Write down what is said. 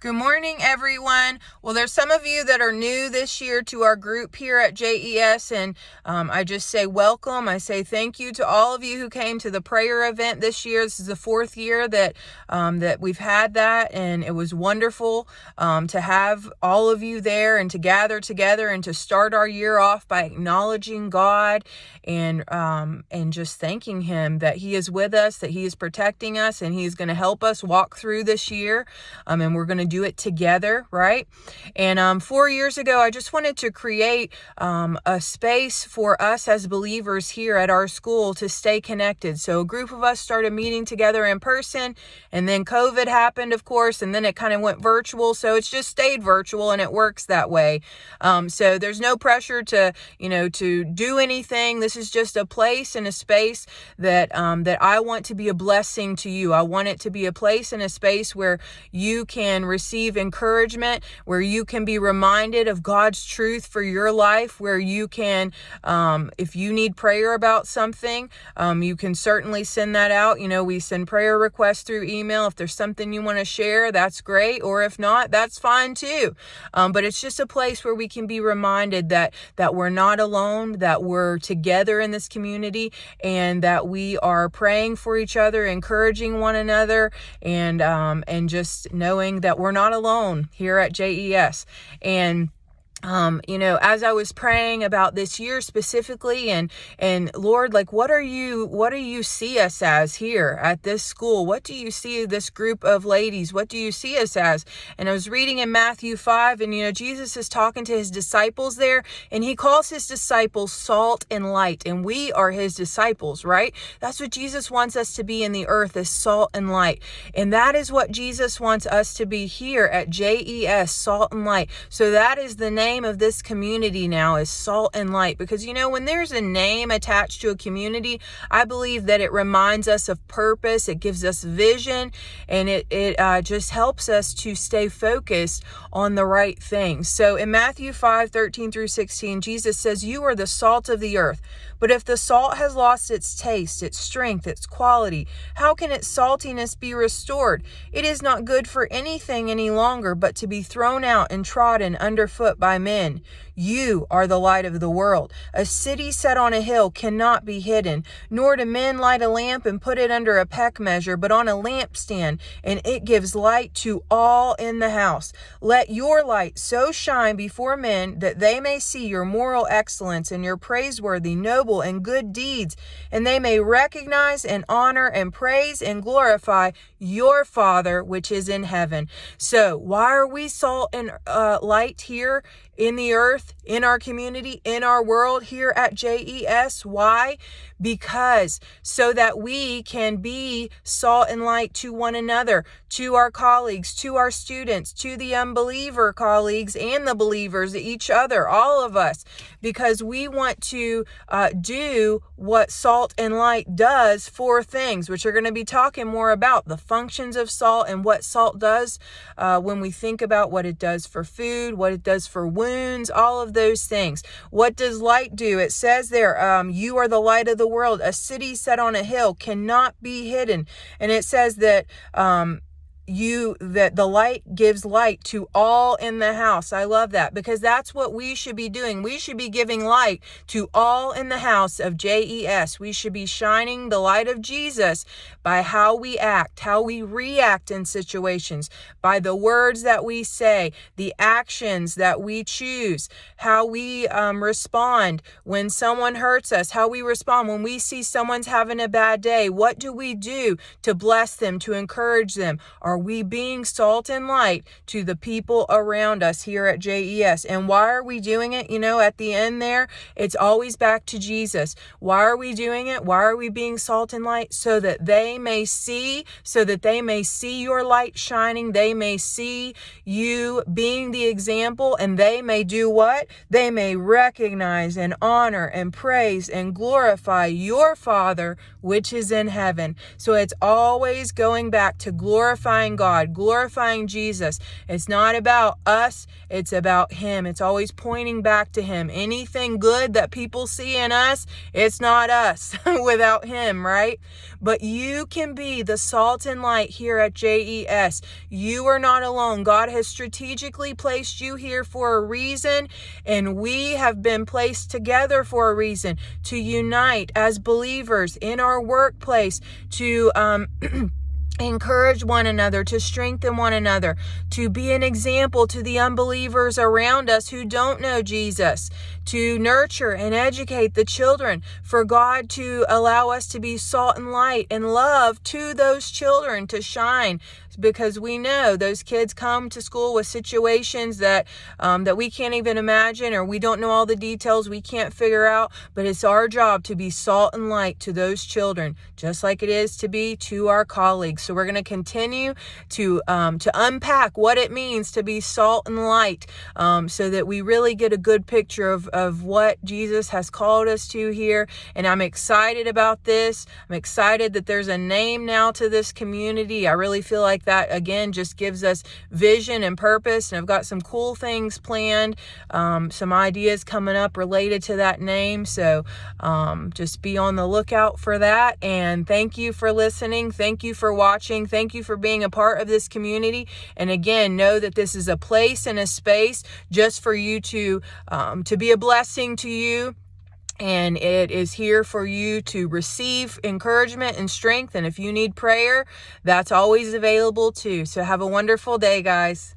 Good morning, everyone. Well, there's some of you that are new this year to our group here at JES, and I just say welcome. I say thank you to all of you who came to the prayer event this year. This is the fourth year that we've had that, and it was wonderful to have all of you there and to gather together and to start our year off by acknowledging God and just thanking Him that He is with us, that He is protecting us, and He's going to help us walk through this year. And we're going to do it together, right? And 4 years ago, I just wanted to create a space for us as believers here at our school to stay connected. So a group of us started meeting together in person, and then COVID happened, of course, and then it kind of went virtual. So it's just stayed virtual, and it works that way. So there's no pressure to do anything. This is just a place and a space that I want to be a blessing to you. I want it to be a place and a space where you can receive encouragement, where you can be reminded of God's truth for your life, where you can, if you need prayer about something, you can certainly send that out. We send prayer requests through email. If there's something you want to share, that's great. Or if not, that's fine too. But it's just a place where we can be reminded that we're not alone, that we're together in this community, and that we are praying for each other, encouraging one another, and just knowing that we're not alone here at JES. And as I was praying about this year specifically, and Lord, like, what do you see us as here at this school? What do you see this group of ladies? What do you see us as? And I was reading in Matthew 5, and Jesus is talking to his disciples there, and he calls his disciples salt and light, and we are his disciples, right? That's what Jesus wants us to be in the earth, is salt and light. And that is what Jesus wants us to be here at JES, salt and light. So that is the name of this community now, is Salt and Light, because when there's a name attached to a community, I believe that it reminds us of purpose, it gives us vision, and it just helps us to stay focused on the right things. So in Matthew 5:13-16, Jesus says, "You are the salt of the earth, but if the salt has lost its taste, its strength, its quality, how can its saltiness be restored? It is not good for anything any longer, but to be thrown out and trodden underfoot by men. You are the light of the world. A city set on a hill cannot be hidden, nor do men light a lamp and put it under a peck measure, but on a lampstand, and it gives light to all in the house. Let your light so shine before men that they may see your moral excellence and your praiseworthy, noble, and good deeds, and they may recognize and honor and praise and glorify your Father which is in heaven." So why are we salt and light here in the earth, in our community, in our world here at JES? Why? Because so that we can be salt and light to one another, to our colleagues, to our students, to the unbeliever colleagues and the believers, each other, all of us, because we want to do what salt and light does, 4 things, which we're going to be talking more about, the functions of salt and what salt does when we think about what it does for food, what it does for wounds, all of those things. What does light do? It says there, you are the light of the world. A city set on a hill cannot be hidden. And it says that that the light gives light to all in the house. I love that, because that's what we should be doing. We should be giving light to all in the house of JES. We should be shining the light of Jesus by how we act, how we react in situations, by the words that we say, the actions that we choose, how we respond when someone hurts us, how we respond when we see someone's having a bad day. What do we do to bless them, to encourage them? Are we being salt and light to the people around us here at JES? And why are we doing it? At the end there, it's always back to Jesus. Why are we doing it? Why are we being salt and light? So that they may see your light shining. They may see you being the example, and they may do what? They may recognize and honor and praise and glorify your Father which is in heaven. So it's always going back to glorifying glorifying God, glorifying Jesus. It's not about us, it's about Him. It's always pointing back to Him. Anything good that people see in us, it's not us without Him, right? But you can be the salt and light here at JES. You are not alone. God has strategically placed you here for a reason, and we have been placed together for a reason, to unite as believers in our workplace, to encourage one another, to strengthen one another, to be an example to the unbelievers around us who don't know Jesus, to nurture and educate the children, for God to allow us to be salt and light and love to those children to shine, because we know those kids come to school with situations that we can't even imagine, or we don't know all the details, we can't figure out, but it's our job to be salt and light to those children, just like it is to be to our colleagues. So we're going to continue to unpack what it means to be salt and light, so that we really get a good picture of what Jesus has called us to here. And I'm excited about this. I'm excited that there's a name now to this community. I really feel like that, again, just gives us vision and purpose. And I've got some cool things planned, some ideas coming up related to that name. So just be on the lookout for that. And thank you for listening. Thank you for watching. Thank you for being a part of this community. And again, know that this is a place and a space just for you to be a blessing to you. And it is here for you to receive encouragement and strength. And if you need prayer, that's always available too. So have a wonderful day, guys.